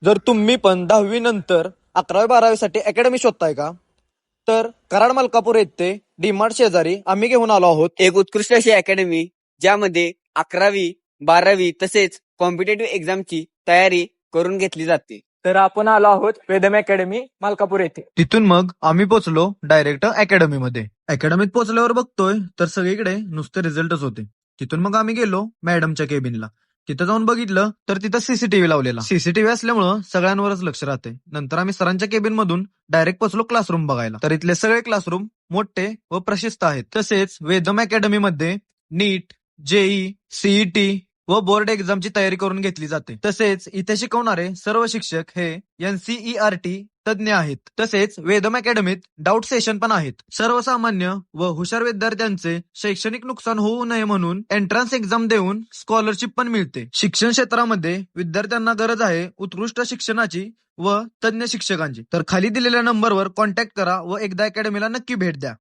जर तुम्ही पण 10वी नंतर 11वी-12वी साठी अकॅडमी शोधताय का, तर कराड मलकापूर येथे डीमार्ट शेजारी आम्ही घेऊन आलो आहोत एक उत्कृष्ट अशी अकॅडमी ज्यामध्ये 11वी-12वी तसेच कॉम्पिटेटिव्ह एक्झामची तयारी करून घेतली जाते. तर आपण आलो आहोत वेदम अकॅडमी मालकापूर येथे. तिथून मग आम्ही पोहोचलो डायरेक्ट अकॅडमी मध्ये. अकॅडमीत पोहोचल्यावर बघतोय तर सगळीकडे नुसते रिझल्टच होते. तिथून मग आम्ही गेलो मॅडमच्या केबिनला. तिथं जाऊन बघितलं तर तिथं सीसीटीव्ही लावलेला. सीसीटीव्ही असल्यामुळं सगळ्यांवरच लक्ष राहते. नंतर आम्ही सरांच्या केबिन मधून डायरेक्ट पोहोचलो क्लासरूम बघायला. तर इथले सगळे क्लासरूम मोठे व प्रशस्त आहेत. तसेच वेदम अकॅडमी मध्ये नीट, जेई, सीईटी व बोर्ड एक्झामची तयारी करून घेतली जाते. तसेच इथे शिकवणारे सर्व शिक्षक हे NCERT तज्ञ आहेत. तसेच वेदम अकॅडमीत डाऊट सेशन पण आहेत. सर्वसामान्य व हुशार विद्यार्थ्यांचे शैक्षणिक नुकसान होऊ नये म्हणून एंट्रन्स एक्झाम देऊन स्कॉलरशिप पण मिळते. शिक्षण क्षेत्रामध्ये विद्यार्थ्यांना गरज आहे उत्कृष्ट शिक्षणाची व तज्ञ शिक्षकांची. तर खाली दिलेल्या नंबरवर कॉन्टॅक्ट करा व एकदा अकॅडमीला नक्की भेट द्या.